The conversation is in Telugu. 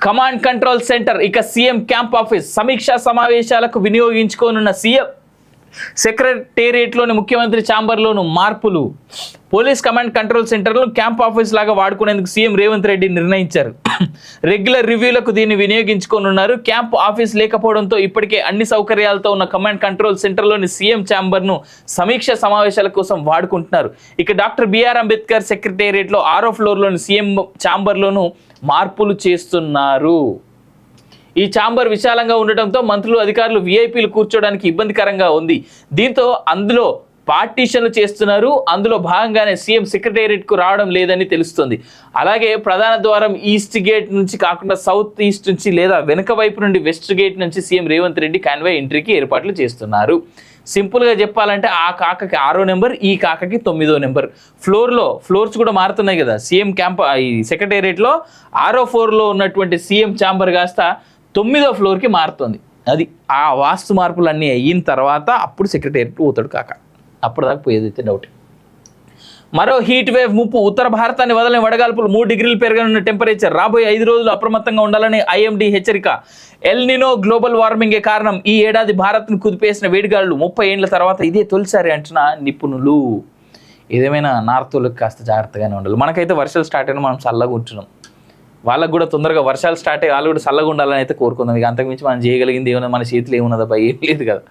కమాండ్ కంట్రోల్ సెంటర్ ఇక సీఎం క్యాంప్ ఆఫీస్ సమీక్షా సమావేశాలకు వినియోగించుకోనున్న సీఎం సెక్రటేరియట్లోని ముఖ్యమంత్రి ఛాంబర్లోను మార్పులు. పోలీస్ కమాండ్ కంట్రోల్ సెంటర్ను క్యాంప్ ఆఫీస్ లాగా వాడుకునేందుకు సీఎం రేవంత్ రెడ్డి నిర్ణయించారు. రెగ్యులర్ రివ్యూలకు దీన్ని వినియోగించుకోనున్నారు. క్యాంప్ ఆఫీస్ లేకపోవడంతో ఇప్పటికే అన్ని సౌకర్యాలతో ఉన్న కమాండ్ కంట్రోల్ సెంటర్లోని సీఎం ఛాంబర్ను సమీక్ష సమావేశాల కోసం వాడుకుంటున్నారు. ఇక డాక్టర్ బిఆర్ అంబేద్కర్ సెక్రటేరియట్లో 6వ ఫ్లోర్లోని సీఎం ఛాంబర్లోను మార్పులు చేస్తున్నారు. ఈ ఛాంబర్ విశాలంగా ఉండటంతో మంత్రులు అధికారులు వీఐపీలు కూర్చోవడానికి ఇబ్బందికరంగా ఉంది. దీంతో అందులో పార్టీషన్లు చేస్తున్నారు. అందులో భాగంగానే సీఎం సెక్రటేరియట్కు రావడం లేదని తెలుస్తుంది. అలాగే ప్రధాన ద్వారం ఈస్ట్ గేట్ నుంచి కాకుండా సౌత్ ఈస్ట్ నుంచి లేదా వెనుక వైపు నుండి వెస్ట్ గేట్ నుంచి సీఎం రేవంత్ రెడ్డి కాన్వాయ్ ఎంట్రీకి ఏర్పాట్లు చేస్తున్నారు. సింపుల్గా చెప్పాలంటే ఆ కాకకి 6వ నెంబర్, ఈ కాకకి 9వ నెంబర్. ఫ్లోర్స్ కూడా మారుతున్నాయి కదా. సీఎం క్యాంప్ ఈ సెక్రటేరియట్లో 6వ ఫ్లోర్లో ఉన్నటువంటి సీఎం ఛాంబర్ కాస్త 9వ ఫ్లోర్కి మారుతుంది. అది ఆ వాస్తు మార్పులన్నీ అయిన తర్వాత అప్పుడు సెక్రటేరియట్ పోతాడు కాక. అప్పుడు దాకా పోయేదైతే డౌట్. మరో హీట్ వేవ్ ముప్పు. ఉత్తర భారతాన్ని వదలని వడగాల్పులు. 3 డిగ్రీలు పెరగనున్న టెంపరేచర్. రాబోయే 5 రోజులు అప్రమత్తంగా ఉండాలని ఐఎండీ హెచ్చరిక. ఎల్ నినో గ్లోబల్ వార్మింగే కారణం. ఈ ఏడాది భారత్ను కుదిపేసిన వేడిగాళ్లు 30 ఏళ్ల తర్వాత ఇదే తొలిసారి అంటున్న నిపుణులు. ఏదేమైనా నార్తోళ్ళకి కాస్త జాగ్రత్తగానే ఉండాలి. మనకైతే వర్షాలు స్టార్ట్ అయినా మనం చల్లగా ఉంటున్నాం. వాళ్ళకు కూడా తొందరగా వర్షాలు స్టార్ట్ అయ్యి వాళ్ళు కూడా చల్లగా ఉండాలని అయితే కోరుకుందాం. ఇక అంతకుమించి మనం చేయగలిగింది ఏమన్నా, మన చేతిలో ఏమున్నదబ్బా, ఏం లేదు కదా.